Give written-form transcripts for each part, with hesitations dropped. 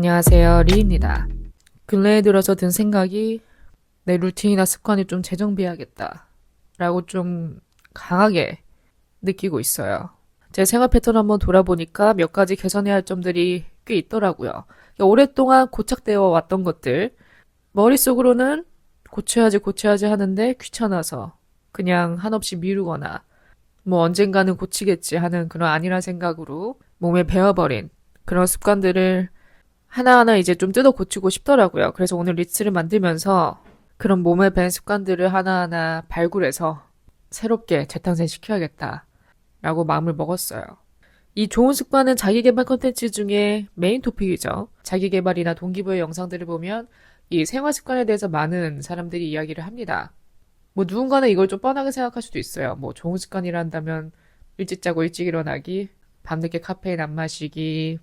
안녕하세요, 리입니다. 근래에 들어서 든 생각이 내 루틴이나 습관을 좀 재정비해야겠다 라고 좀 강하게 느끼고 있어요. 제 생활 패턴 한번 돌아보니까 몇 가지 개선해야 할 점들이 꽤 있더라고요. 오랫동안 고착되어 왔던 것들, 머릿속으로는 고쳐야지 하는데 귀찮아서 그냥 한없이 미루거나 뭐 언젠가는 고치겠지 하는 그런 안일한 생각으로 몸에 배어버린 그런 습관들을 하나하나 이제 좀 뜯어 고치고 싶더라고요. 그래서 오늘 리스트를 만들면서 그런 몸에 밴 습관들을 하나하나 발굴해서 새롭게 재탄생시켜야겠다 라고 마음을 먹었어요. 이 좋은 습관은 자기계발 컨텐츠 중에 메인 토픽이죠. 자기계발이나 동기부여 영상들을 보면 이 생활 습관에 대해서 많은 사람들이 이야기를 합니다. 뭐 누군가는 이걸 좀 뻔하게 생각할 수도 있어요. 뭐 좋은 습관이라 한다면 일찍 자고 일찍 일어나기, 밤늦게 카페인 안 마시기,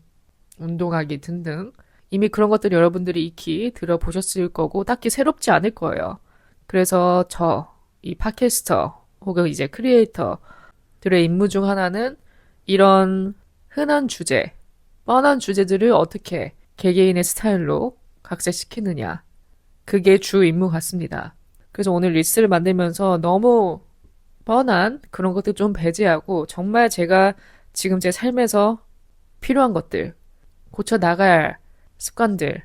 운동하기 등등. 이미 그런 것들 여러분들이 익히 들어보셨을 거고 딱히 새롭지 않을 거예요. 그래서 이 팟캐스터 혹은 이제 크리에이터들의 임무 중 하나는 이런 흔한 주제, 뻔한 주제들을 어떻게 개개인의 스타일로 각색시키느냐. 그게 주 임무 같습니다. 그래서 오늘 리스트를 만들면서 너무 뻔한 그런 것들 좀 배제하고 정말 제가 지금 제 삶에서 필요한 것들, 고쳐 나갈 습관들,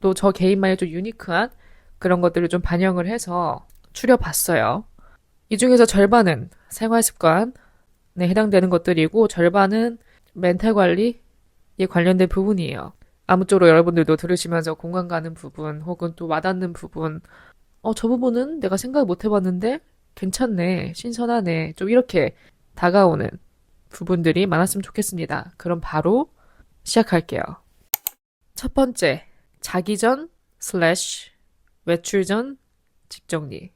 또 저 개인만의 좀 유니크한 그런 것들을 좀 반영을 해서 추려봤어요. 이 중에서 절반은 생활 습관에 해당되는 것들이고 절반은 멘탈 관리에 관련된 부분이에요. 아무쪼록 여러분들도 들으시면서 공감 가는 부분 혹은 또 와닿는 부분, 저 부분은 내가 생각 못 해봤는데 괜찮네, 신선하네, 좀 이렇게 다가오는 부분들이 많았으면 좋겠습니다. 그럼 바로 시작할게요. 첫 번째, 자기 전 슬래시 외출 전 집 정리.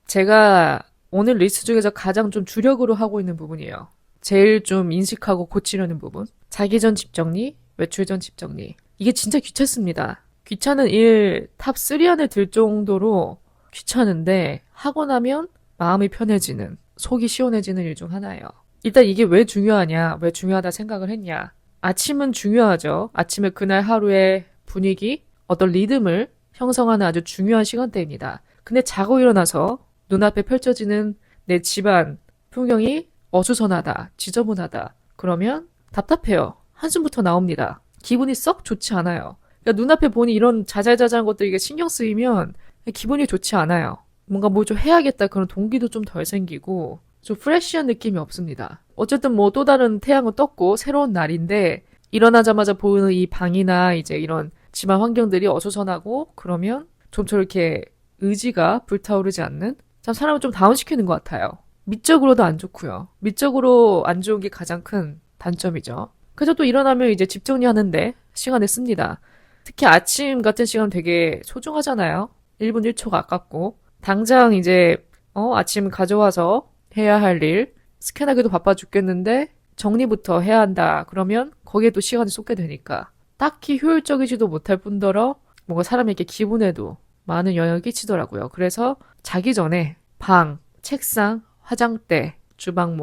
제가 오늘 리스트 중에서 가장 좀 주력으로 하고 있는 부분이에요. 제일 좀 인식하고 고치려는 부분. 자기 전 집 정리, 외출 전 집 정리. 이게 진짜 귀찮습니다. 귀찮은 일 탑 3 안에 들 정도로 귀찮은데 하고 나면 마음이 편해지는, 속이 시원해지는 일 중 하나예요. 일단 이게 왜 중요하냐, 왜 중요하다 생각을 했냐. 아침은 중요하죠. 아침에 그날 하루의 분위기, 어떤 리듬을 형성하는 아주 중요한 시간대입니다. 근데 자고 일어나서 눈앞에 펼쳐지는 내 집안 풍경이 어수선하다, 지저분하다. 그러면 답답해요. 한숨부터 나옵니다. 기분이 썩 좋지 않아요. 그러니까 눈앞에 보니 이런 자잘자잘한 것들이 이게 신경 쓰이면 기분이 좋지 않아요. 뭔가 뭘 좀 해야겠다 그런 동기도 좀 덜 생기고 좀 프레쉬한 느낌이 없습니다. 어쨌든 뭐 또 다른 태양은 떴고 새로운 날인데 일어나자마자 보이는 이 방이나 이제 이런 집안 환경들이 어수선하고 그러면 좀처럼 이렇게 의지가 불타오르지 않는, 참 사람을 좀 다운시키는 것 같아요. 미적으로도 안 좋고요. 미적으로 안 좋은 게 가장 큰 단점이죠. 그래서 또 일어나면 이제 집 정리하는데 시간을 씁니다. 특히 아침 같은 시간 되게 소중하잖아요. 1분 1초가 아깝고 당장 이제 아침 가져와서 해야 할 일, 스캔하기도 바빠 죽겠는데 정리부터 해야 한다. 그러면 거기에 또 시간을 쏟게 되니까 딱히 효율적이지도 못할 뿐더러 뭔가 사람에게 기분에도 많은 영향을 끼치더라고요. 그래서 자기 전에 방, 책상, 화장대, 주방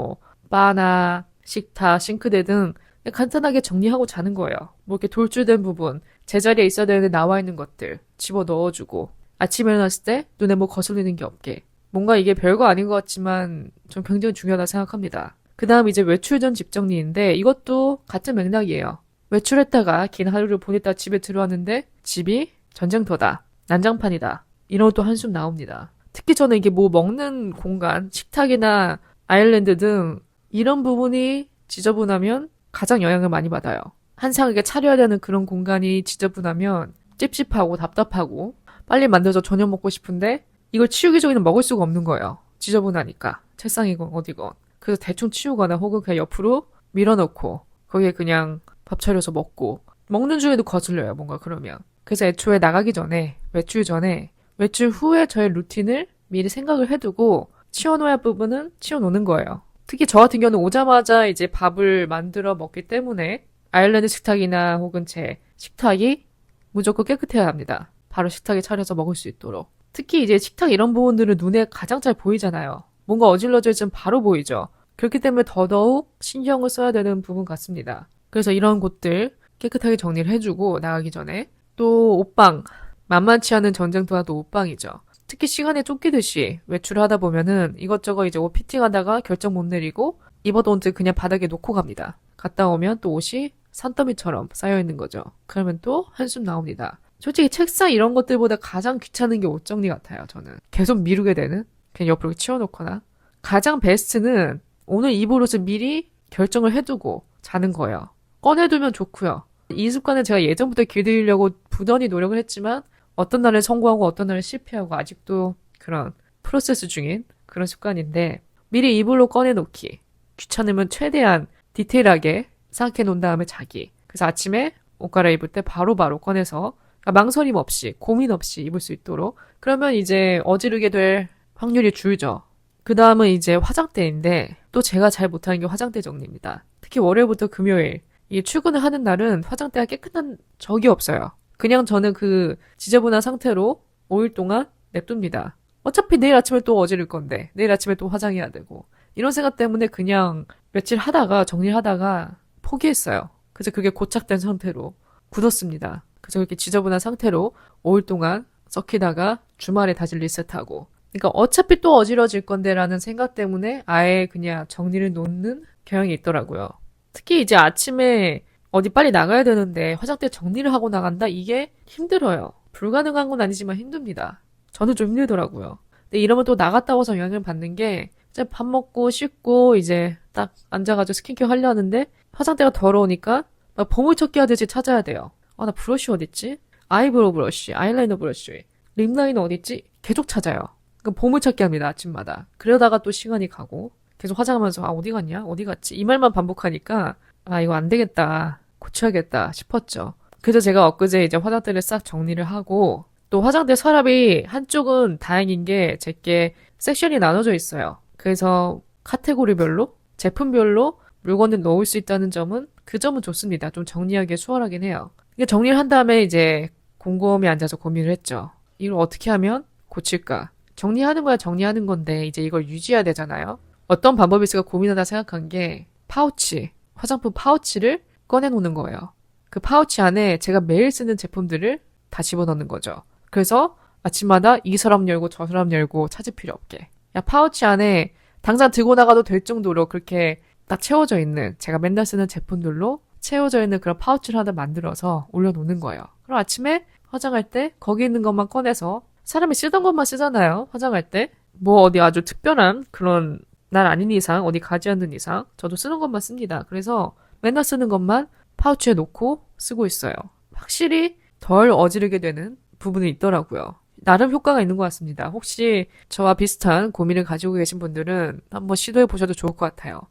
바나 식탁, 싱크대 등 간단하게 정리하고 자는 거예요. 뭐 이렇게 돌출된 부분, 제자리에 있어야 되는데 나와 있는 것들 집어 넣어주고 아침에 일어났을 때 눈에 뭐 거슬리는 게 없게. 뭔가 이게 별거 아닌 것 같지만 좀 굉장히 중요하다 생각합니다. 그 다음 이제 외출 전 집 정리인데 이것도 같은 맥락이에요. 외출했다가 긴 하루를 보냈다 집에 들어왔는데 집이 전쟁터다, 난장판이다, 이런 것도 한숨 나옵니다. 특히 저는 이게 뭐 먹는 공간, 식탁이나 아일랜드 등 이런 부분이 지저분하면 가장 영향을 많이 받아요. 한상하게 차려야 되는 그런 공간이 지저분하면 찝찝하고 답답하고 빨리 만들어서 저녁 먹고 싶은데 이걸 치우기 전에는 먹을 수가 없는 거예요. 지저분하니까. 책상이건 어디건. 그래서 대충 치우거나 혹은 그냥 옆으로 밀어넣고 거기에 그냥 밥 차려서 먹고 먹는 중에도 거슬려요. 뭔가 그러면. 그래서 애초에 나가기 전에, 외출 전에, 외출 후에 저의 루틴을 미리 생각을 해두고 치워놓아야 할 부분은 치워놓는 거예요. 특히 저 같은 경우는 오자마자 이제 밥을 만들어 먹기 때문에 아일랜드 식탁이나 혹은 제 식탁이 무조건 깨끗해야 합니다. 바로 식탁에 차려서 먹을 수 있도록. 특히 이제 식탁 이런 부분들은 눈에 가장 잘 보이잖아요. 뭔가 어질러져 있으면 바로 보이죠. 그렇기 때문에 더더욱 신경을 써야 되는 부분 같습니다. 그래서 이런 곳들, 깨끗하게 정리를 해주고 나가기 전에. 또 옷방, 만만치 않은 전쟁터와도 옷방이죠. 특히 시간에 쫓기듯이 외출을 하다 보면은 이것저것 이제 옷 피팅하다가 결정 못 내리고 입어둔 옷을 그냥 바닥에 놓고 갑니다. 갔다 오면 또 옷이 산더미처럼 쌓여있는 거죠. 그러면 또 한숨 나옵니다. 솔직히 책상 이런 것들보다 가장 귀찮은 게 옷 정리 같아요, 저는. 계속 미루게 되는? 그냥 옆으로 치워놓거나. 가장 베스트는 오늘 입을 옷을 미리 결정을 해두고 자는 거예요. 꺼내두면 좋고요. 이 습관은 제가 예전부터 길들이려고 부단히 노력을 했지만 어떤 날은 성공하고 어떤 날은 실패하고 아직도 그런 프로세스 중인 그런 습관인데 미리 이불로 꺼내놓기. 귀찮으면 최대한 디테일하게 생각해 놓은 다음에 자기. 그래서 아침에 옷 갈아입을 때 바로바로 꺼내서 그러니까 망설임 없이 고민 없이 입을 수 있도록 그러면 이제 어지르게 될 확률이 줄죠. 그 다음은 이제 화장대인데 또 제가 잘 못하는 게 화장대 정리입니다. 특히 월요일부터 금요일 이 출근을 하는 날은 화장대가 깨끗한 적이 없어요. 그냥 저는 그 지저분한 상태로 5일 동안 냅둡니다. 어차피 내일 아침에 또 어지를 건데 내일 아침에 또 화장해야 되고 이런 생각 때문에 그냥 며칠 하다가 정리하다가 포기했어요. 그래서 그게 고착된 상태로 굳었습니다. 그래서 이렇게 지저분한 상태로 5일 동안 썩히다가 주말에 다시 리셋하고 그러니까 어차피 또 어지러질 건데라는 생각 때문에 아예 그냥 정리를 놓는 경향이 있더라고요. 특히 이제 아침에 어디 빨리 나가야 되는데 화장대 정리를 하고 나간다? 이게 힘들어요. 불가능한 건 아니지만 힘듭니다. 저는 좀 힘들더라고요. 근데 이러면 또 나갔다 와서 영향을 받는 게 이제 밥 먹고 씻고 이제 딱 앉아가지고 스킨케어 하려 하는데 화장대가 더러우니까 막 보물찾기 하듯이 찾아야 돼요. 아, 나 브러쉬 어딨지? 아이브로우 브러쉬, 아이라이너 브러쉬, 립라이너 어딨지? 계속 찾아요. 그럼 보물찾기 합니다, 아침마다. 그러다가 또 시간이 가고 계속 화장하면서 아, 어디 갔냐? 어디 갔지? 이 말만 반복하니까 아, 이거 안 되겠다. 고쳐야겠다 싶었죠. 그래서 제가 엊그제 이제 화장대를 싹 정리를 하고 또 화장대 서랍이 한쪽은 다행인 게 제게 섹션이 나눠져 있어요. 그래서 카테고리별로 제품별로 물건을 넣을 수 있다는 점은 그 점은 좋습니다. 좀 정리하기에 수월하긴 해요. 이게 정리를 한 다음에 이제 곰곰이 앉아서 고민을 했죠. 이걸 어떻게 하면 고칠까? 정리하는 거야 정리하는 건데 이제 이걸 유지해야 되잖아요. 어떤 방법이 있을까 고민하다 생각한 게 파우치, 화장품 파우치를 꺼내놓는 거예요. 그 파우치 안에 제가 매일 쓰는 제품들을 다 집어넣는 거죠. 그래서 아침마다 이 서랍 열고 저 서랍 열고 찾을 필요 없게. 야, 파우치 안에 당장 들고 나가도 될 정도로 그렇게 딱 채워져 있는 제가 맨날 쓰는 제품들로 채워져 있는 그런 파우치를 하나 만들어서 올려놓는 거예요. 그럼 아침에 화장할 때 거기 있는 것만 꺼내서 사람이 쓰던 것만 쓰잖아요. 화장할 때. 뭐 어디 아주 특별한 그런 날 아닌 이상 어디 가지 않는 이상 저도 쓰는 것만 씁니다. 그래서 맨날 쓰는 것만 파우치에 놓고 쓰고 있어요. 확실히 덜 어지르게 되는 부분이 있더라고요. 나름 효과가 있는 것 같습니다. 혹시 저와 비슷한 고민을 가지고 계신 분들은 한번 시도해 보셔도 좋을 것 같아요.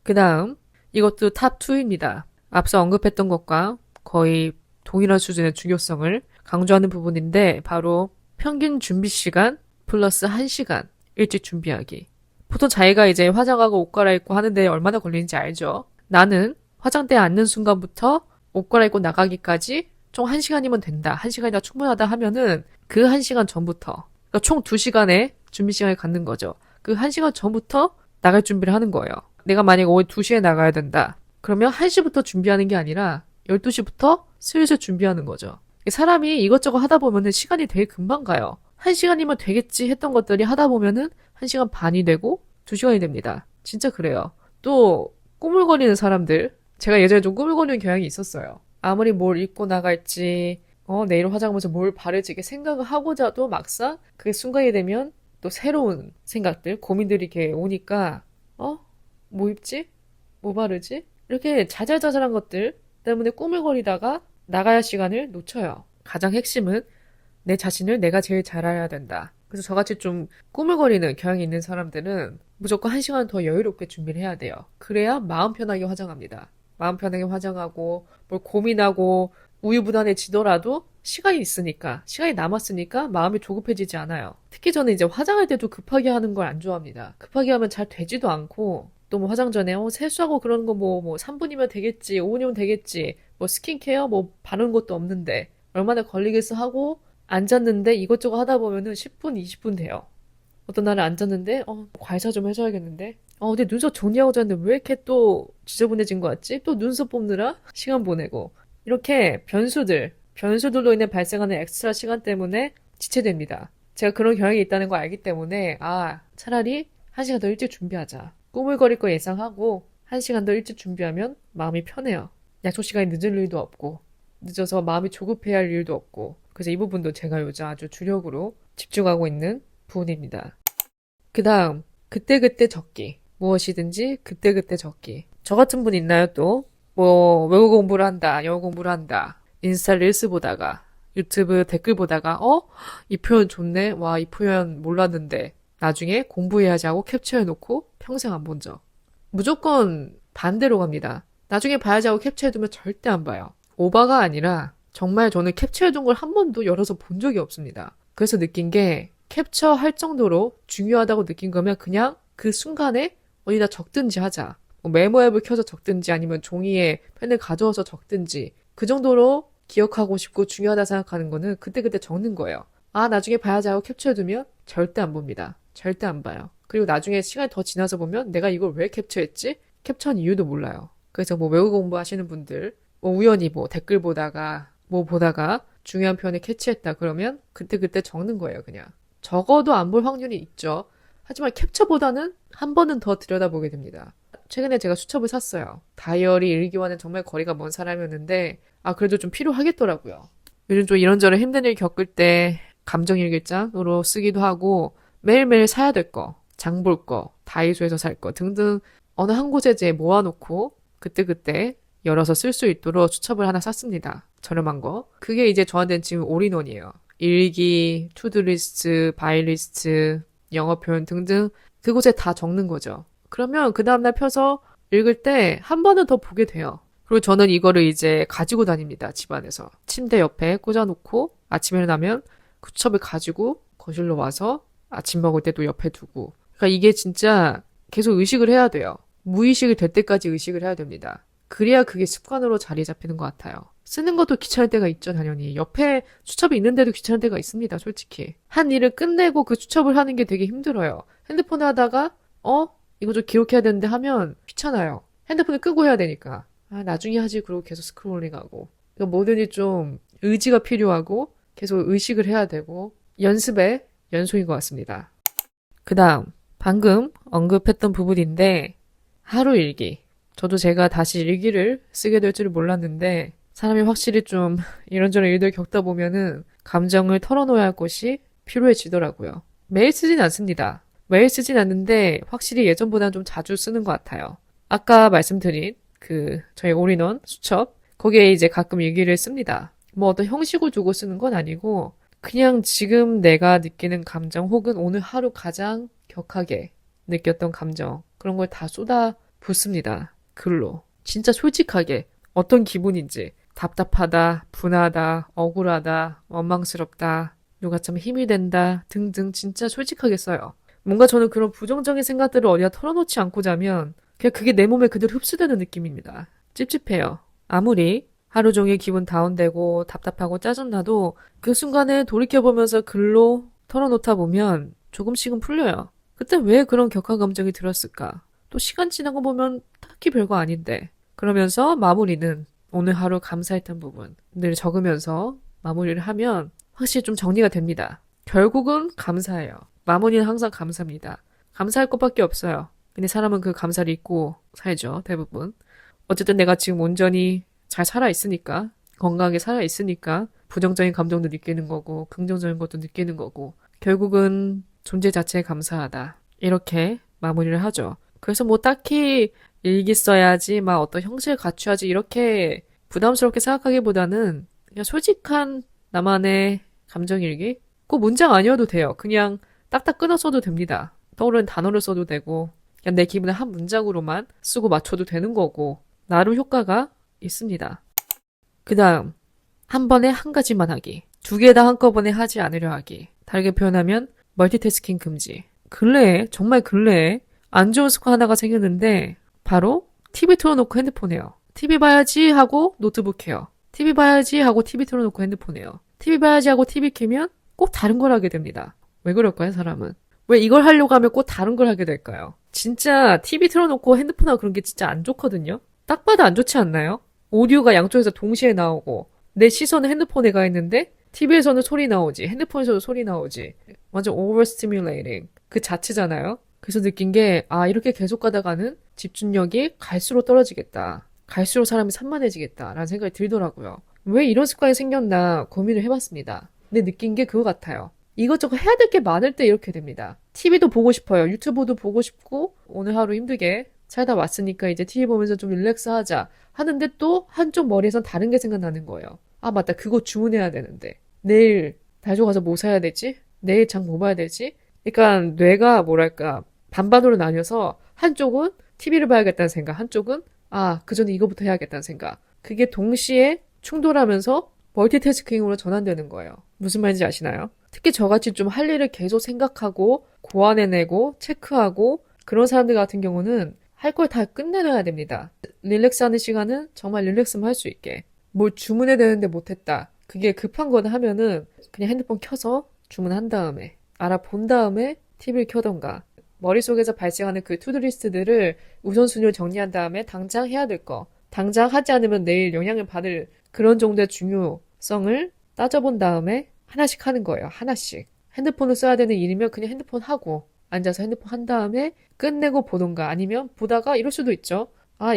그 다음 이것도 탑2입니다. 앞서 언급했던 것과 거의 동일한 수준의 중요성을 강조하는 부분인데 바로 평균 준비 시간 플러스 1시간 일찍 준비하기. 보통 자기가 이제 화장하고 옷 갈아입고 하는데 얼마나 걸리는지 알죠? 나는 화장대에 앉는 순간부터 옷 갈아입고 나가기까지 총 1시간이면 된다. 1시간이나 충분하다 하면은 그 1시간 전부터 그러니까 총 2시간의 준비 시간을 갖는 거죠. 그 1시간 전부터 나갈 준비를 하는 거예요. 내가 만약에 오후 2시에 나가야 된다. 그러면 1시부터 준비하는 게 아니라 12시부터 슬슬 준비하는 거죠. 사람이 이것저것 하다 보면은 시간이 되게 금방 가요. 1시간이면 되겠지 했던 것들이 하다 보면은 1시간 반이 되고 2시간이 됩니다. 진짜 그래요. 또 꾸물거리는 사람들 제가 예전에 좀 꾸물거리는 경향이 있었어요. 아무리 뭘 입고 나갈지 내일 화장하면서 뭘 바르지 이렇게 생각을 하고자도 막상 그게 순간이 되면 또 새로운 생각들 고민들이 이렇게 오니까 뭐 입지? 뭐 바르지? 이렇게 자잘자잘한 것들 때문에 꾸물거리다가 나가야 할 시간을 놓쳐요. 가장 핵심은 내 자신을 내가 제일 잘 알아야 된다. 그래서 저같이 좀 꾸물거리는 경향이 있는 사람들은 무조건 1시간 더 여유롭게 준비를 해야 돼요. 그래야 마음 편하게 화장합니다. 마음 편하게 화장하고 뭘 고민하고 우유부단해지더라도 시간이 있으니까 시간이 남았으니까 마음이 조급해지지 않아요. 특히 저는 이제 화장할 때도 급하게 하는 걸 안 좋아합니다. 급하게 하면 잘 되지도 않고 또 뭐 화장 전에 세수하고 그런 거 뭐 3분이면 되겠지 5분이면 되겠지 뭐 스킨케어 뭐 바르는 것도 없는데 얼마나 걸리겠어 하고 앉았는데 이것저것 하다 보면은 10분 20분 돼요. 어떤 날은 앉았는데 과외사 좀 해줘야겠는데 내 눈썹 정리하고 잤는데 왜 이렇게 또 지저분해진 것 같지? 또 눈썹 뽑느라 시간 보내고. 이렇게 변수들로 인해 발생하는 엑스트라 시간 때문에 지체됩니다. 제가 그런 경향이 있다는 걸 알기 때문에, 차라리 1시간 더 일찍 준비하자. 꾸물거릴 거 예상하고 1시간 더 일찍 준비하면 마음이 편해요. 약속 시간이 늦을 일도 없고, 늦어서 마음이 조급해야 할 일도 없고. 그래서 이 부분도 제가 요즘 아주 주력으로 집중하고 있는 부분입니다. 그 다음, 그때그때 적기. 무엇이든지 그때그때 적기. 저 같은 분 있나요, 또? 외국어 공부를 한다, 영어 공부를 한다. 인스타 릴스 보다가, 유튜브 댓글 보다가, 이 표현 좋네? 와, 이 표현 몰랐는데. 나중에 공부해야지 하고 캡처해놓고 평생 안 본 적. 무조건 반대로 갑니다. 나중에 봐야지 하고 캡처해두면 절대 안 봐요. 오바가 아니라 정말 저는 캡처해둔 걸 한 번도 열어서 본 적이 없습니다. 그래서 느낀 게 캡처할 정도로 중요하다고 느낀 거면 그냥 그 순간에 어디다 적든지 하자. 메모 앱을 켜서 적든지 아니면 종이에 펜을 가져와서 적든지 그 정도로 기억하고 싶고 중요하다 생각하는 거는 그때그때 적는 거예요. 나중에 봐야지 하고 캡처해두면 절대 안 봅니다. 절대 안 봐요. 그리고 나중에 시간이 더 지나서 보면 내가 이걸 왜 캡처했지? 캡처한 이유도 몰라요. 그래서 외국어 공부하시는 분들 우연히 댓글 보다가 보다가 중요한 표현을 캐치했다 그러면 그때그때 적는 거예요, 그냥. 적어도 안 볼 확률이 있죠. 하지만 캡처보다는 한 번은 더 들여다보게 됩니다. 최근에 제가 수첩을 샀어요. 다이어리 일기와는 정말 거리가 먼 사람이었는데 그래도 좀 필요하겠더라고요. 요즘 좀 이런저런 힘든 일 겪을 때 감정일기장으로 쓰기도 하고 매일매일 사야 될 거, 장 볼 거, 다이소에서 살 거 등등 어느 한 곳에 이제 모아놓고 그때그때 열어서 쓸 수 있도록 수첩을 하나 샀습니다. 저렴한 거. 그게 이제 저한테는 지금 올인원이에요. 일기, 투두리스트, 바이리스트, 영어 표현 등등 그곳에 다 적는 거죠. 그러면 그 다음날 펴서 읽을 때 한 번은 더 보게 돼요. 그리고 저는 이거를 이제 가지고 다닙니다. 집안에서. 침대 옆에 꽂아놓고 아침에 일어나면 그 수첩을 가지고 거실로 와서 아침 먹을 때도 옆에 두고. 그러니까 이게 진짜 계속 의식을 해야 돼요. 무의식이 될 때까지 의식을 해야 됩니다. 그래야 그게 습관으로 자리 잡히는 것 같아요. 쓰는 것도 귀찮을 때가 있죠, 당연히. 옆에 수첩이 있는데도 귀찮을 때가 있습니다, 솔직히. 한 일을 끝내고 그 수첩을 하는 게 되게 힘들어요. 핸드폰 하다가, 이거 좀 기록해야 되는데 하면 귀찮아요. 핸드폰을 끄고 해야 되니까. 나중에 하지, 그러고 계속 스크롤링하고. 그러니까 뭐든지 좀 의지가 필요하고, 계속 의식을 해야 되고, 연습의 연속인 것 같습니다. 그 다음, 방금 언급했던 부분인데, 하루 일기. 저도 제가 다시 일기를 쓰게 될 줄을 몰랐는데 사람이 확실히 좀 이런저런 일들 겪다 보면은 감정을 털어놓아야 할 것이 필요해지더라고요. 매일 쓰진 않습니다. 매일 쓰진 않는데 확실히 예전보다는 좀 자주 쓰는 것 같아요. 아까 말씀드린 저희 올인원 수첩 거기에 이제 가끔 일기를 씁니다. 어떤 형식을 두고 쓰는 건 아니고 그냥 지금 내가 느끼는 감정 혹은 오늘 하루 가장 격하게 느꼈던 감정 그런 걸 다 쏟아 붓습니다. 글로. 진짜 솔직하게 어떤 기분인지 답답하다, 분하다, 억울하다, 원망스럽다, 누가 참 힘이 된다 등등 진짜 솔직하게 써요. 뭔가 저는 그런 부정적인 생각들을 어디다 털어놓지 않고 자면 그냥 그게 내 몸에 그대로 흡수되는 느낌입니다. 찝찝해요. 아무리 하루 종일 기분 다운되고 답답하고 짜증나도 그 순간에 돌이켜보면서 글로 털어놓다 보면 조금씩은 풀려요. 그때 왜 그런 격한 감정이 들었을까? 또 시간 지나고 보면 딱히 별거 아닌데. 그러면서 마무리는 오늘 하루 감사했던 부분들 적으면서 마무리를 하면 확실히 좀 정리가 됩니다. 결국은 감사해요. 마무리는 항상 감사입니다. 감사할 것밖에 없어요. 근데 사람은 그 감사를 잊고 살죠, 대부분. 어쨌든 내가 지금 온전히 잘 살아있으니까, 건강하게 살아있으니까 부정적인 감정도 느끼는 거고 긍정적인 것도 느끼는 거고 결국은 존재 자체에 감사하다. 이렇게 마무리를 하죠. 그래서 딱히 일기 써야지, 어떤 형식을 갖춰야지 이렇게 부담스럽게 생각하기보다는 그냥 솔직한 나만의 감정일기? 꼭 문장 아니어도 돼요. 그냥 딱딱 끊어 써도 됩니다. 떠오르는 단어를 써도 되고 그냥 내 기분을 한 문장으로만 쓰고 맞춰도 되는 거고 나름 효과가 있습니다. 그 다음, 한 번에 한 가지만 하기. 2개 다 한꺼번에 하지 않으려 하기. 다르게 표현하면 멀티태스킹 금지. 정말 근래에 안 좋은 습관 하나가 생겼는데 바로 TV 틀어놓고 핸드폰 해요. TV 봐야지 하고 노트북 해요. TV 봐야지 하고 TV 틀어놓고 핸드폰 해요. TV 봐야지 하고 TV 켜면 꼭 다른 걸 하게 됩니다. 왜 그럴까요, 사람은? 왜 이걸 하려고 하면 꼭 다른 걸 하게 될까요? 진짜 TV 틀어놓고 핸드폰하고 그런 게 진짜 안 좋거든요? 딱 봐도 안 좋지 않나요? 오디오가 양쪽에서 동시에 나오고 내 시선은 핸드폰에 가 있는데 TV에서는 소리 나오지 핸드폰에서도 소리 나오지 완전 overstimulating 그 자체잖아요. 그래서 느낀 게 이렇게 계속 가다가는 집중력이 갈수록 떨어지겠다. 갈수록 사람이 산만해지겠다라는 생각이 들더라고요. 왜 이런 습관이 생겼나 고민을 해봤습니다. 근데 느낀 게 그거 같아요. 이것저것 해야 될 게 많을 때 이렇게 됩니다. TV도 보고 싶어요. 유튜브도 보고 싶고 오늘 하루 힘들게 살다 왔으니까 이제 TV 보면서 좀 릴렉스 하자 하는데 또 한쪽 머리에선 다른 게 생각나는 거예요. 맞다. 그거 주문해야 되는데. 내일 다이소 가서 뭐 사야 되지? 내일 장 뭐 봐야 되지? 그러니까 뇌가 뭐랄까 반반으로 나뉘어서 한쪽은 TV를 봐야겠다는 생각, 한쪽은 그 전에 이거부터 해야겠다는 생각. 그게 동시에 충돌하면서 멀티태스킹으로 전환되는 거예요. 무슨 말인지 아시나요? 특히 저같이 좀 할 일을 계속 생각하고 고안해내고 체크하고 그런 사람들 같은 경우는 할 걸 다 끝내놔야 됩니다. 릴렉스하는 시간은 정말 릴렉스만 할 수 있게. 뭘 주문해야 되는데 못했다. 그게 급한 거다 하면은 그냥 핸드폰 켜서 주문한 다음에 알아본 다음에 TV를 켜던가 머릿속에서 발생하는 그 투두리스트들을 우선순위로 정리한 다음에 당장 해야 될 거 당장 하지 않으면 내일 영향을 받을 그런 정도의 중요성을 따져본 다음에 하나씩 하는 거예요. 하나씩. 핸드폰을 써야 되는 일이면 그냥 핸드폰 하고 앉아서 핸드폰 한 다음에 끝내고 보던가 아니면 보다가 이럴 수도 있죠.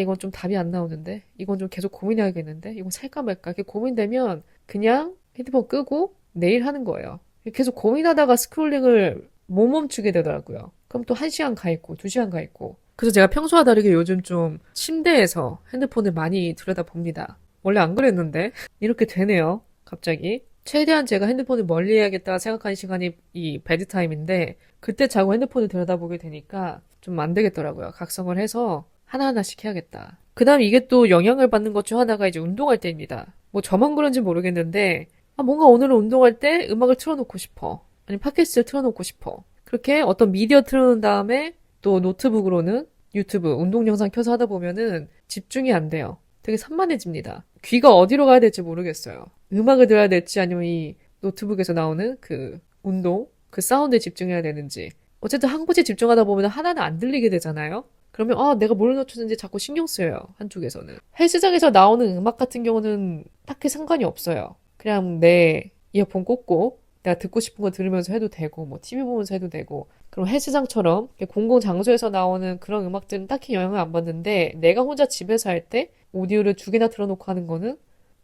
이건 좀 답이 안 나오는데 이건 좀 계속 고민해야겠는데 이건 살까 말까 이렇게 고민되면 그냥 핸드폰 끄고 내일 하는 거예요. 계속 고민하다가 스크롤링을 못 멈추게 되더라고요. 그럼 또 1시간 가 있고 2시간 가 있고 그래서 제가 평소와 다르게 요즘 좀 침대에서 핸드폰을 많이 들여다봅니다. 원래 안 그랬는데 이렇게 되네요. 갑자기. 최대한 제가 핸드폰을 멀리 해야겠다 생각하는 시간이 이 베드타임인데 그때 자고 핸드폰을 들여다보게 되니까 좀 안 되겠더라고요. 각성을 해서 하나하나씩 해야겠다. 그 다음 이게 또 영향을 받는 것 중 하나가 이제 운동할 때입니다. 뭐 저만 그런지 모르겠는데 뭔가 오늘은 운동할 때 음악을 틀어놓고 싶어. 아니면 팟캐스트를 틀어놓고 싶어. 그렇게 어떤 미디어 틀어놓은 다음에 또 노트북으로는 유튜브 운동 영상 켜서 하다 보면은 집중이 안 돼요. 되게 산만해집니다. 귀가 어디로 가야 될지 모르겠어요. 음악을 들어야 될지 아니면 이 노트북에서 나오는 그 운동, 그 사운드에 집중해야 되는지. 어쨌든 한 곳에 집중하다 보면 하나는 안 들리게 되잖아요. 그러면 내가 뭘 놓쳤는지 자꾸 신경 쓰여요. 한쪽에서는. 헬스장에서 나오는 음악 같은 경우는 딱히 상관이 없어요. 그냥 내 이어폰 꽂고 내가 듣고 싶은 거 들으면서 해도 되고 뭐 TV 보면서 해도 되고 그럼 헬스장처럼 공공 장소에서 나오는 그런 음악들은 딱히 영향을 안 받는데 내가 혼자 집에서 할 때 오디오를 2개나 틀어놓고 하는 거는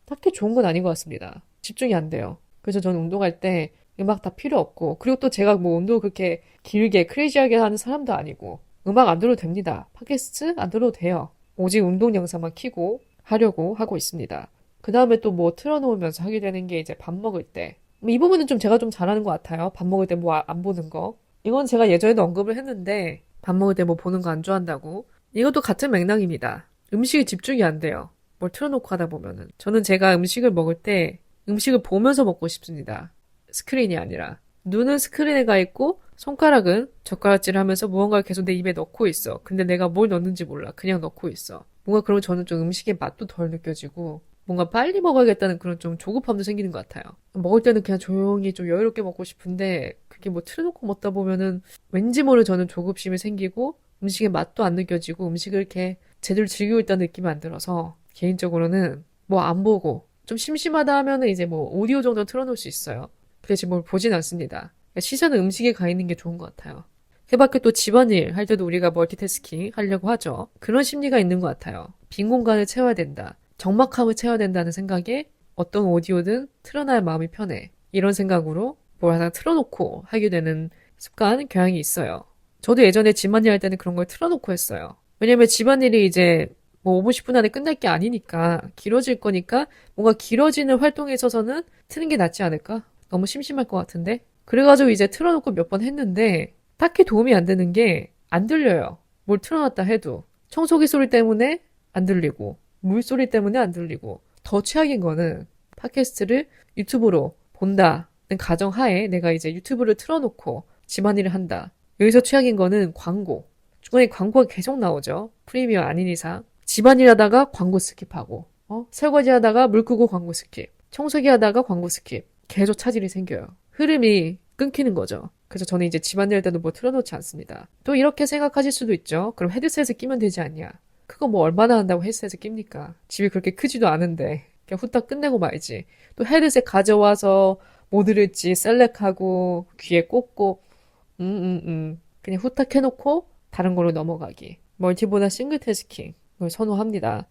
딱히 좋은 건 아닌 것 같습니다. 집중이 안 돼요. 그래서 저는 운동할 때 음악 다 필요 없고 그리고 또 제가 뭐 운동 그렇게 길게 크레이지하게 하는 사람도 아니고 음악 안 들어도 됩니다. 팟캐스트 안 들어도 돼요. 오직 운동 영상만 켜고 하려고 하고 있습니다. 그 다음에 또 뭐 틀어놓으면서 하게 되는 게 이제 밥 먹을 때. 이 부분은 좀 제가 좀 잘하는 것 같아요. 밥 먹을 때 뭐 안 보는 거. 이건 제가 예전에도 언급을 했는데 밥 먹을 때 뭐 보는 거 안 좋아한다고. 이것도 같은 맥락입니다. 음식에 집중이 안 돼요. 뭘 틀어놓고 하다 보면은. 저는 제가 음식을 먹을 때 음식을 보면서 먹고 싶습니다. 스크린이 아니라. 눈은 스크린에 가 있고 손가락은 젓가락질을 하면서 무언가를 계속 내 입에 넣고 있어. 근데 내가 뭘 넣는지 몰라. 그냥 넣고 있어. 뭔가 그러면 저는 좀 음식의 맛도 덜 느껴지고 뭔가 빨리 먹어야겠다는 그런 좀 조급함도 생기는 것 같아요. 먹을 때는 그냥 조용히 좀 여유롭게 먹고 싶은데 그게 뭐 틀어놓고 먹다 보면은 왠지 모르게 저는 조급심이 생기고 음식의 맛도 안 느껴지고 음식을 이렇게 제대로 즐기고 있다는 느낌이 안 들어서 개인적으로는 뭐 안 보고 좀 심심하다 하면은 이제 뭐 오디오 정도 틀어놓을 수 있어요. 그래서 뭘 보진 않습니다. 시선은 음식에 가 있는 게 좋은 것 같아요. 그 밖에 또 집안일 할 때도 우리가 멀티태스킹 하려고 하죠. 그런 심리가 있는 것 같아요. 빈 공간을 채워야 된다. 적막함을 채워야 된다는 생각에 어떤 오디오든 틀어놔야 마음이 편해. 이런 생각으로 뭘 하나 틀어놓고 하게 되는 습관, 경향이 있어요. 저도 예전에 집안일 할 때는 그런 걸 틀어놓고 했어요. 왜냐면 집안일이 이제 뭐 5분, 10분 안에 끝날 게 아니니까 길어질 거니까 뭔가 길어지는 활동에 있어서는 트는 게 낫지 않을까? 너무 심심할 것 같은데? 그래가지고 이제 틀어놓고 몇 번 했는데 딱히 도움이 안 되는 게 안 들려요. 뭘 틀어놨다 해도. 청소기 소리 때문에 안 들리고 물소리 때문에 안 들리고 더 최악인 거는 팟캐스트를 유튜브로 본다는 가정하에 내가 이제 유튜브를 틀어놓고 집안일을 한다. 여기서 최악인 거는 광고. 중간에 광고가 계속 나오죠. 프리미엄 아닌 이상. 집안일 하다가 광고 스킵하고 설거지 하다가 물 끄고 광고 스킵. 청소기 하다가 광고 스킵. 계속 차질이 생겨요. 흐름이 끊기는 거죠. 그래서 저는 이제 집안일 때도 뭐 틀어놓지 않습니다. 또 이렇게 생각하실 수도 있죠. 그럼 헤드셋을 끼면 되지 않냐. 그거 뭐 얼마나 한다고 헤드셋을 낍니까? 집이 그렇게 크지도 않은데 그냥 후딱 끝내고 말지. 또 헤드셋 가져와서 뭐 들을지 셀렉하고 귀에 꽂고 그냥 후딱 해놓고 다른 걸로 넘어가기. 멀티보다 싱글 태스킹을 선호합니다.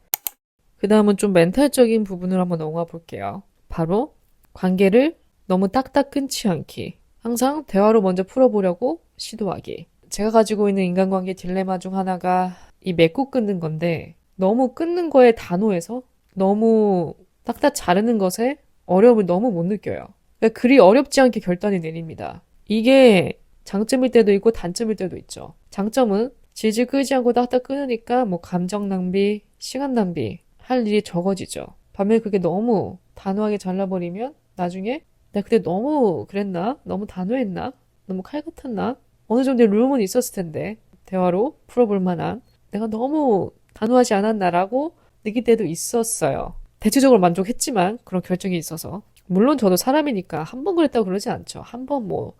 그 다음은 좀 멘탈적인 부분을 한번 넘어가 볼게요. 바로 관계를 너무 딱딱 끊지 않기. 항상 대화로 먼저 풀어보려고 시도하기. 제가 가지고 있는 인간관계 딜레마 중 하나가 이 맺고 끊는 건데 너무 끊는 거에 단호해서 너무 딱딱 자르는 것에 어려움을 너무 못 느껴요. 그러니까 그리 어렵지 않게 결단이 내립니다. 이게 장점일 때도 있고 단점일 때도 있죠. 장점은 질질 끌지 않고 딱딱 끊으니까 뭐 감정 낭비, 시간 낭비 할 일이 적어지죠. 반면에 그게 너무 단호하게 잘라버리면 나중에 내가 그때 너무 그랬나? 너무 단호했나? 너무 칼 같았나? 어느 정도의 룸은 있었을 텐데 대화로 풀어볼 만한 내가 너무 단호하지 않았나라고 느낄 때도 있었어요. 대체적으로 만족했지만 그런 결정이 있어서 물론 저도 사람이니까 한 번 그랬다고 그러지 않죠. 한 번 뭐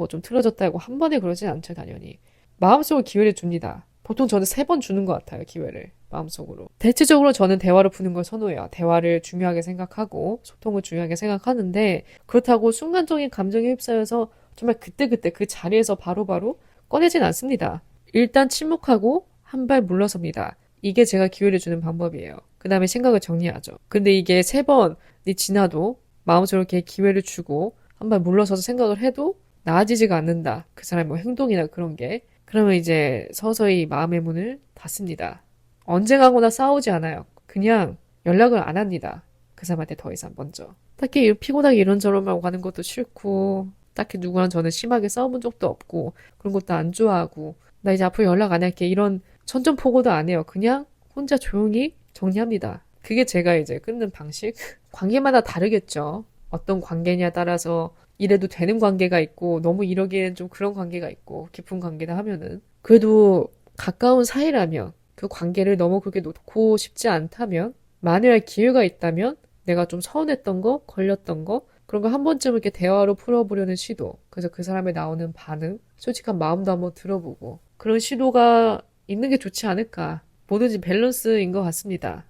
좀 틀어졌다고 한 번에 그러진 않죠, 당연히. 마음속으로 기회를 줍니다. 보통 저는 3번 주는 것 같아요, 기회를. 마음속으로. 대체적으로 저는 대화를 푸는 걸 선호해요. 대화를 중요하게 생각하고 소통을 중요하게 생각하는데 그렇다고 순간적인 감정에 휩싸여서 정말 그때그때 그 자리에서 바로바로 꺼내진 않습니다. 일단 침묵하고 한 발 물러섭니다. 이게 제가 기회를 주는 방법이에요. 그 다음에 생각을 정리하죠. 근데 이게 3번이 지나도 마음속으로 이렇게 기회를 주고 한 발 물러서서 생각을 해도 나아지지가 않는다. 그 사람의 뭐 행동이나 그런 게. 그러면 이제 서서히 마음의 문을 닫습니다. 언쟁하거나 싸우지 않아요. 그냥 연락을 안 합니다. 그 사람한테 더 이상 먼저. 딱히 피곤하게 이런저런 말 가는 것도 싫고 딱히 누구랑 저는 심하게 싸워본 적도 없고 그런 것도 안 좋아하고 나 이제 앞으로 연락 안 할게 이런 선전포고도 안 해요. 그냥 혼자 조용히 정리합니다. 그게 제가 이제 끊는 방식. 관계마다 다르겠죠. 어떤 관계냐에 따라서 이래도 되는 관계가 있고 너무 이러기에는 좀 그런 관계가 있고 깊은 관계다 하면은 그래도 가까운 사이라면 그 관계를 너무 그렇게 놓고 싶지 않다면 만일 기회가 있다면 내가 좀 서운했던 거, 걸렸던 거 그런 거 한 번쯤 이렇게 대화로 풀어보려는 시도. 그래서 그 사람의 나오는 반응, 솔직한 마음도 한번 들어보고 그런 시도가 있는 게 좋지 않을까. 뭐든지 밸런스인 것 같습니다.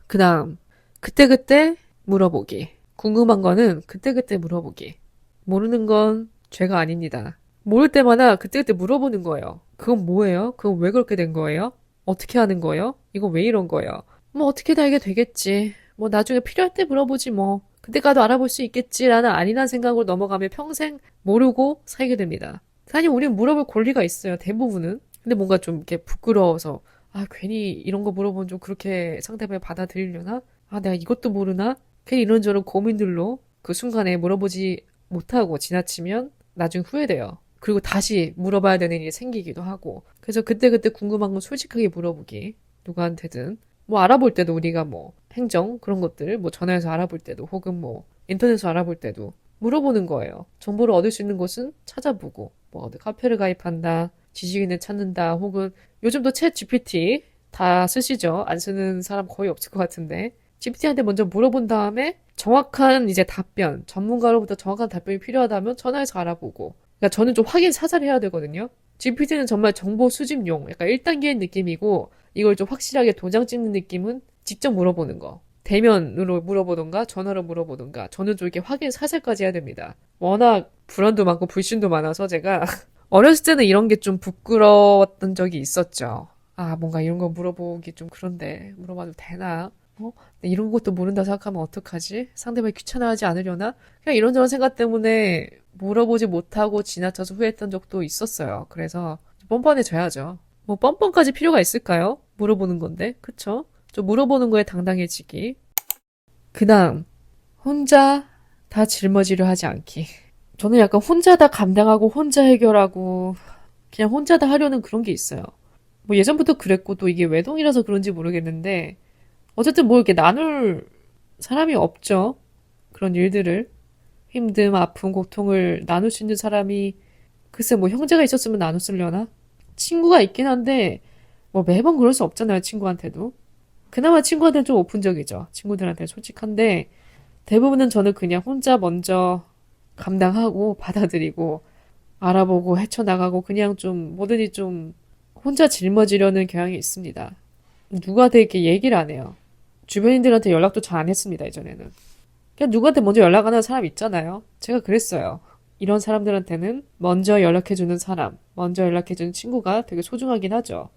그 다음 그때그때 물어보기. 궁금한 거는 그때그때 물어보기. 모르는 건 죄가 아닙니다. 모를 때마다 그때그때 물어보는 거예요. 그건 뭐예요? 그건 왜 그렇게 된 거예요? 어떻게 하는 거예요? 이거 왜 이런 거예요? 뭐 어떻게든 알게 되겠지. 뭐 나중에 필요할 때 물어보지 뭐. 그때 가도 알아볼 수 있겠지라는 안일한 생각으로 넘어가면 평생 모르고 살게 됩니다. 사실 우리는 물어볼 권리가 있어요. 대부분은. 근데 뭔가 좀 이렇게 부끄러워서 괜히 이런 거 물어보면 좀 그렇게 상대방이 받아들이려나? 내가 이것도 모르나? 괜히 이런저런 고민들로 그 순간에 물어보지 못하고 지나치면 나중에 후회돼요. 그리고 다시 물어봐야 되는 일이 생기기도 하고. 그래서 그때그때 궁금한 건 솔직하게 물어보기. 누구한테든. 뭐 알아볼 때도 우리가 뭐 행정 그런 것들 뭐 전화해서 알아볼 때도 혹은 뭐 인터넷에서 알아볼 때도 물어보는 거예요. 정보를 얻을 수 있는 곳은 찾아보고 뭐 어디 카페를 가입한다. 지식인을 찾는다. 혹은 요즘도 챗 GPT 다 쓰시죠? 안 쓰는 사람 거의 없을 것 같은데. GPT한테 먼저 물어본 다음에 정확한 이제 답변, 전문가로부터 정확한 답변이 필요하다면 전화해서 알아보고. 그러니까 저는 좀 확인 사살을 해야 되거든요. GPT는 정말 정보 수집용, 약간 1단계의 느낌이고 이걸 좀 확실하게 도장 찍는 느낌은 직접 물어보는 거. 대면으로 물어보던가 전화로 물어보던가 저는 좀 이렇게 확인 사살까지 해야 됩니다. 워낙 불안도 많고 불신도 많아서 제가 어렸을 때는 이런 게 좀 부끄러웠던 적이 있었죠. 뭔가 이런 거 물어보기 좀 그런데 물어봐도 되나? 이런 것도 모른다 생각하면 어떡하지? 상대방이 귀찮아하지 않으려나? 그냥 이런저런 생각 때문에 물어보지 못하고 지나쳐서 후회했던 적도 있었어요. 그래서 뻔뻔해져야죠. 뭐 뻔뻔까지 필요가 있을까요? 물어보는 건데, 그쵸? 좀 물어보는 거에 당당해지기. 그 다음, 혼자 다 짊어지려 하지 않기. 저는 약간 혼자 다 감당하고 혼자 해결하고 그냥 혼자 다 하려는 그런 게 있어요. 뭐 예전부터 그랬고 또 이게 외동이라서 그런지 모르겠는데 어쨌든 뭐 이렇게 나눌 사람이 없죠. 그런 일들을. 힘듦, 아픔, 고통을 나눌 수 있는 사람이 글쎄 뭐 형제가 있었으면 나눴으려나? 친구가 있긴 한데 뭐 매번 그럴 수 없잖아요. 친구한테도. 그나마 친구한테는 좀 오픈적이죠. 친구들한테는 솔직한데 대부분은 저는 그냥 혼자 먼저 감당하고 받아들이고 알아보고 헤쳐나가고 그냥 좀 뭐든지 좀 혼자 짊어지려는 경향이 있습니다. 누구한테 이렇게 얘기를 안 해요. 주변인들한테 연락도 잘 안 했습니다, 예전에는. 그냥 누구한테 먼저 연락 안 하는 사람 있잖아요. 제가 그랬어요. 이런 사람들한테는 먼저 연락해주는 사람, 먼저 연락해주는 친구가 되게 소중하긴 하죠.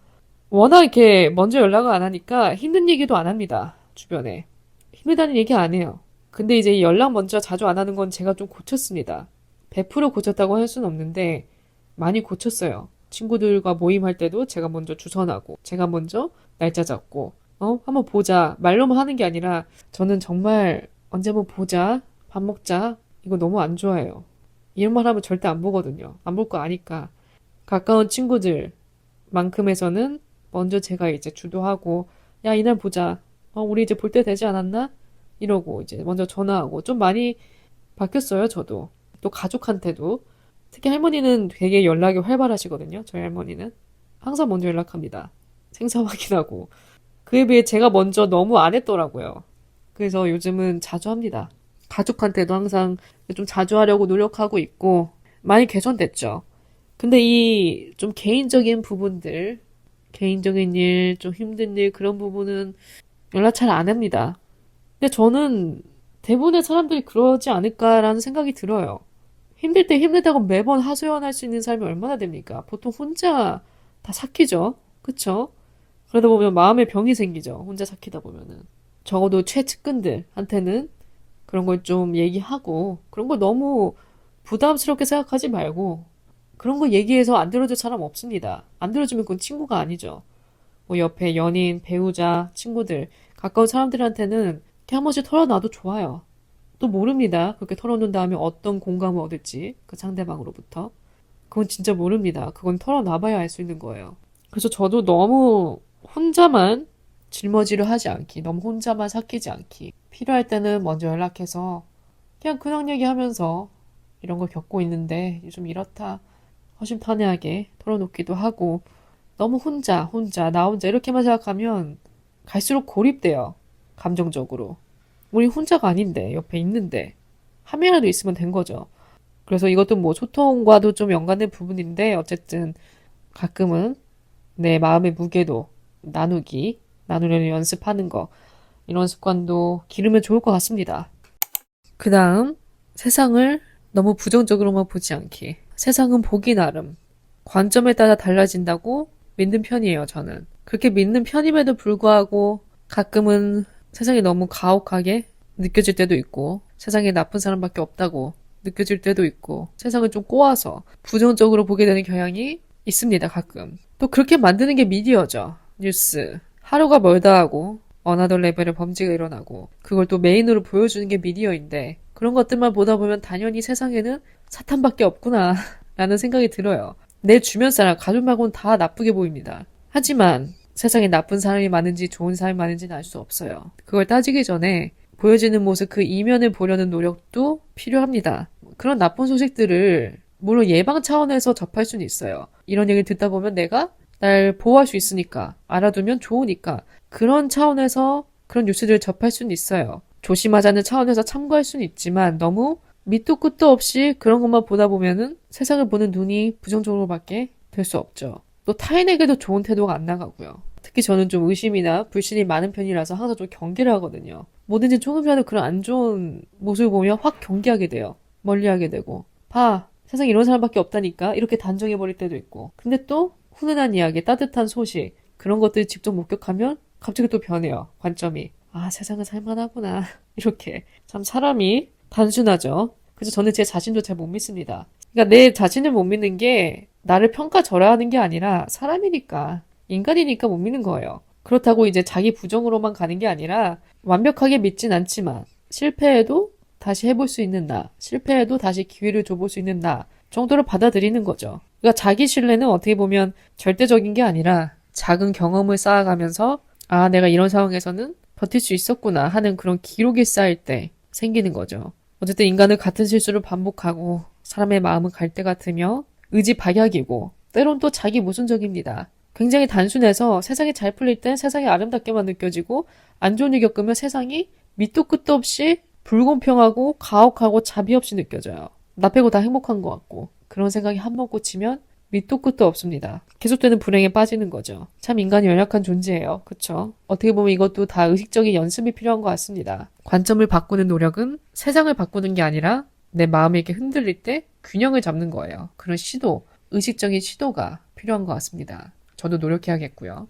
워낙 이렇게 먼저 연락을 안 하니까 힘든 얘기도 안 합니다, 주변에. 힘들다는 얘기 안 해요. 근데 이제 연락 먼저 자주 안 하는 건 제가 좀 고쳤습니다. 100% 고쳤다고 할 수는 없는데 많이 고쳤어요. 친구들과 모임할 때도 제가 먼저 주선하고 제가 먼저 날짜 잡고 한번 보자 말로만 하는 게 아니라 저는 정말 언제 한번 보자 밥 먹자 이거 너무 안 좋아해요. 이런 말 하면 절대 안 보거든요. 안 볼 거 아니까. 가까운 친구들만큼에서는 먼저 제가 이제 주도하고 야 이날 보자. 우리 이제 볼 때 되지 않았나? 이러고 이제 먼저 전화하고 좀 많이 바뀌었어요, 저도. 또 가족한테도. 특히 할머니는 되게 연락이 활발하시거든요, 저희 할머니는. 항상 먼저 연락합니다. 생사 확인하고. 그에 비해 제가 먼저 너무 안 했더라고요. 그래서 요즘은 자주 합니다. 가족한테도 항상 좀 자주 하려고 노력하고 있고, 많이 개선됐죠. 근데 이 좀 개인적인 부분들, 개인적인 일, 좀 힘든 일, 그런 부분은 연락 잘 안 합니다. 근데 저는 대부분의 사람들이 그러지 않을까라는 생각이 들어요. 힘들 때 힘들다고 매번 하소연할 수 있는 삶이 얼마나 됩니까? 보통 혼자 다 삭히죠. 그쵸? 그러다 보면 마음에 병이 생기죠. 혼자 삭히다 보면은. 적어도 최측근들한테는 그런 걸 좀 얘기하고, 그런 걸 너무 부담스럽게 생각하지 말고, 그런 거 얘기해서 안 들어줄 사람 없습니다. 안 들어주면 그건 친구가 아니죠. 뭐 옆에 연인, 배우자, 친구들, 가까운 사람들한테는 이렇게 한 번씩 털어놔도 좋아요. 또 모릅니다. 그렇게 털어놓은 다음에 어떤 공감을 얻을지, 그 상대방으로부터. 그건 진짜 모릅니다. 그건 털어놔봐야 알 수 있는 거예요. 그래서 저도 너무 혼자만 짊어지려 하지 않기, 너무 혼자만 삭히지 않기. 필요할 때는 먼저 연락해서 그냥 근황 얘기하면서 이런 걸 겪고 있는데 요즘 이렇다. 허심탄회하게 털어놓기도 하고 너무 나 혼자 이렇게만 생각하면 갈수록 고립돼요. 감정적으로. 우리 혼자가 아닌데, 옆에 있는데. 한 명이라도 있으면 된 거죠. 그래서 이것도 뭐 소통과도 좀 연관된 부분인데, 어쨌든 가끔은 내 마음의 무게도 나누려는 연습하는 거, 이런 습관도 기르면 좋을 것 같습니다. 그 다음, 세상을 너무 부정적으로만 보지 않기. 세상은 보기 나름. 관점에 따라 달라진다고 믿는 편이에요, 저는. 그렇게 믿는 편임에도 불구하고 가끔은 세상이 너무 가혹하게 느껴질 때도 있고 세상에 나쁜 사람밖에 없다고 느껴질 때도 있고 세상을 좀 꼬아서 부정적으로 보게 되는 경향이 있습니다, 가끔. 또 그렇게 만드는 게 미디어죠. 뉴스. 하루가 멀다 하고 어나더 레벨의 범죄가 일어나고 그걸 또 메인으로 보여주는 게 미디어인데 그런 것들만 보다 보면 당연히 세상에는 사탄밖에 없구나 라는 생각이 들어요. 내 주변 사람, 가족 말고는 다 나쁘게 보입니다. 하지만 세상에 나쁜 사람이 많은지 좋은 사람이 많은지는 알 수 없어요. 그걸 따지기 전에 보여지는 모습 그 이면을 보려는 노력도 필요합니다. 그런 나쁜 소식들을 물론 예방 차원에서 접할 수는 있어요. 이런 얘기를 듣다 보면 내가 날 보호할 수 있으니까 알아두면 좋으니까 그런 차원에서 그런 뉴스들을 접할 수는 있어요. 조심하자는 차원에서 참고할 수는 있지만 너무 밑도 끝도 없이 그런 것만 보다 보면은 세상을 보는 눈이 부정적으로밖에 될 수 없죠. 또 타인에게도 좋은 태도가 안 나가고요. 특히 저는 좀 의심이나 불신이 많은 편이라서 항상 좀 경계를 하거든요. 뭐든지 조금이라도 그런 안 좋은 모습을 보면 확 경계하게 돼요. 멀리하게 되고. 봐, 세상에 이런 사람밖에 없다니까 이렇게 단정해버릴 때도 있고. 근데 또 훈훈한 이야기, 따뜻한 소식 그런 것들 직접 목격하면 갑자기 또 변해요. 관점이. 아, 세상은 살만하구나. 이렇게. 참 사람이 단순하죠. 그래서 저는 제 자신도 잘 못 믿습니다. 그러니까 내 자신을 못 믿는 게 나를 평가절하하는 게 아니라 사람이니까, 인간이니까 못 믿는 거예요. 그렇다고 이제 자기 부정으로만 가는 게 아니라 완벽하게 믿진 않지만 실패해도 다시 해볼 수 있는 나, 실패해도 다시 기회를 줘볼 수 있는 나 정도를 받아들이는 거죠. 그러니까 자기 신뢰는 어떻게 보면 절대적인 게 아니라 작은 경험을 쌓아가면서 아, 내가 이런 상황에서는 버틸 수 있었구나 하는 그런 기록이 쌓일 때 생기는 거죠. 어쨌든 인간은 같은 실수를 반복하고 사람의 마음은 갈대 같으며 의지 박약이고 때론 또 자기 모순적입니다. 굉장히 단순해서 세상이 잘 풀릴 땐 세상이 아름답게만 느껴지고 안 좋은 일 겪으면 세상이 밑도 끝도 없이 불공평하고 가혹하고 자비 없이 느껴져요. 나 빼고 다 행복한 것 같고 그런 생각이 한 번 꽂히면 밑도 끝도 없습니다. 계속되는 불행에 빠지는 거죠. 참 인간이 연약한 존재예요. 그쵸? 어떻게 보면 이것도 다 의식적인 연습이 필요한 것 같습니다. 관점을 바꾸는 노력은 세상을 바꾸는 게 아니라 내 마음이 이렇게 흔들릴 때 균형을 잡는 거예요. 그런 시도, 의식적인 시도가 필요한 것 같습니다. 저도 노력해야겠고요.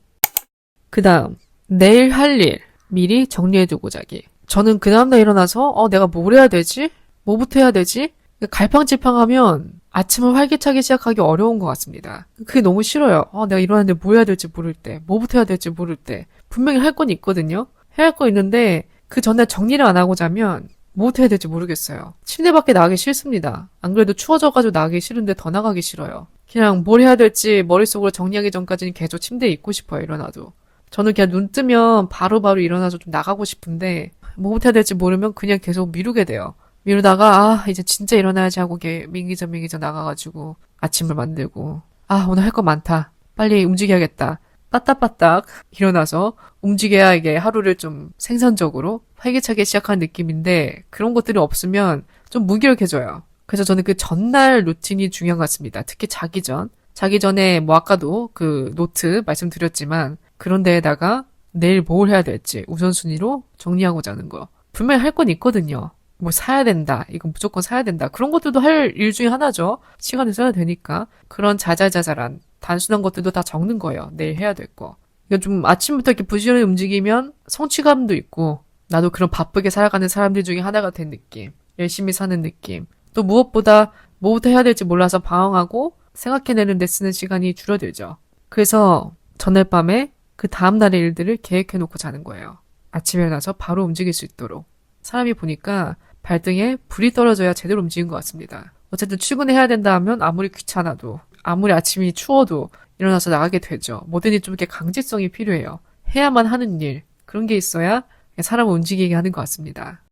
그 다음, 내일 할 일 미리 정리해두고 자기. 저는 그 다음날 일어나서 내가 뭘 해야 되지? 뭐부터 해야 되지? 갈팡질팡하면 아침을 활기차게 시작하기 어려운 것 같습니다. 그게 너무 싫어요. 내가 일어났는데 뭐 해야 될지 모를 때, 뭐부터 해야 될지 모를 때. 분명히 할 건 있거든요. 해야 할 거 있는데 그 전날 정리를 안 하고 자면 뭐부터 해야 될지 모르겠어요. 침대 밖에 나가기 싫습니다. 안 그래도 추워져가지고 나가기 싫은데 더 나가기 싫어요. 그냥 뭘 해야 될지 머릿속으로 정리하기 전까지는 계속 침대에 있고 싶어요, 일어나도. 저는 그냥 눈 뜨면 바로바로 일어나서 좀 나가고 싶은데 뭐부터 해야 될지 모르면 그냥 계속 미루게 돼요. 미루다가 이제 진짜 일어나야지 하고 민기적 나가가지고 아침을 만들고 오늘 할 거 많다. 빨리 움직여야겠다. 빠딱빠딱 일어나서 움직여야 이게 하루를 좀 생산적으로 활기차게 시작하는 느낌인데 그런 것들이 없으면 좀 무기력해져요. 그래서 저는 그 전날 루틴이 중요한 것 같습니다. 특히 자기 전. 자기 전에 뭐 아까도 그 노트 말씀드렸지만 그런 데에다가 내일 뭘 해야 될지 우선순위로 정리하고 자는 거. 분명히 할 건 있거든요. 뭐 사야 된다. 이건 무조건 사야 된다. 그런 것들도 할 일 중에 하나죠. 시간을 써야 되니까. 그런 자잘자잘한 단순한 것들도 다 적는 거예요. 내일 해야 될 거. 이거 좀 아침부터 이렇게 부지런히 움직이면 성취감도 있고 나도 그런 바쁘게 살아가는 사람들 중에 하나가 된 느낌. 열심히 사는 느낌. 또 무엇보다 뭐부터 해야 될지 몰라서 방황하고 생각해내는 데 쓰는 시간이 줄어들죠. 그래서 전날 밤에 그 다음날의 일들을 계획해놓고 자는 거예요. 아침에 일어나서 바로 움직일 수 있도록. 사람이 보니까 발등에 불이 떨어져야 제대로 움직인 것 같습니다. 어쨌든 출근해야 된다 하면 아무리 귀찮아도 아무리 아침이 추워도 일어나서 나가게 되죠. 뭐든지 좀 이렇게 강제성이 필요해요. 해야만 하는 일. 그런 게 있어야 사람을 움직이게 하는 것 같습니다.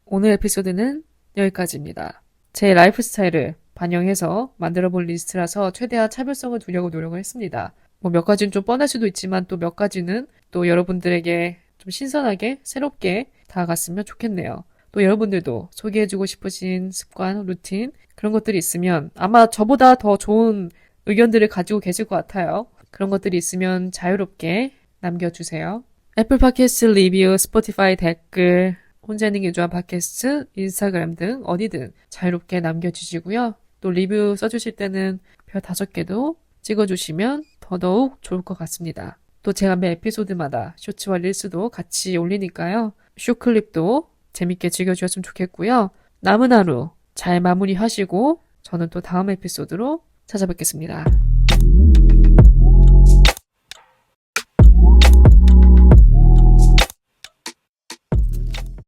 오늘 에피소드는 여기까지입니다. 제 라이프 스타일을 반영해서 만들어본 리스트라서 최대한 차별성을 두려고 노력을 했습니다. 뭐 몇 가지는 좀 뻔할 수도 있지만 또 몇 가지는 또 여러분들에게 좀 신선하게 새롭게 다가갔으면 좋겠네요. 또 여러분들도 소개해주고 싶으신 습관, 루틴 그런 것들이 있으면 아마 저보다 더 좋은 의견들을 가지고 계실 것 같아요. 그런 것들이 있으면 자유롭게 남겨주세요. 애플 팟캐스트 리뷰, 스포티파이 댓글, 혼자 있는 게 좋아 팟캐스트, 인스타그램 등 어디든 자유롭게 남겨주시고요. 또 리뷰 써주실 때는 별 5개도 찍어주시면 더더욱 좋을 것 같습니다. 또 제가 매 에피소드마다 쇼츠와 릴스도 같이 올리니까요. 쇼클립도 재밌게 즐겨주셨으면 좋겠고요. 남은 하루 잘 마무리하시고 저는 또 다음 에피소드로 찾아뵙겠습니다.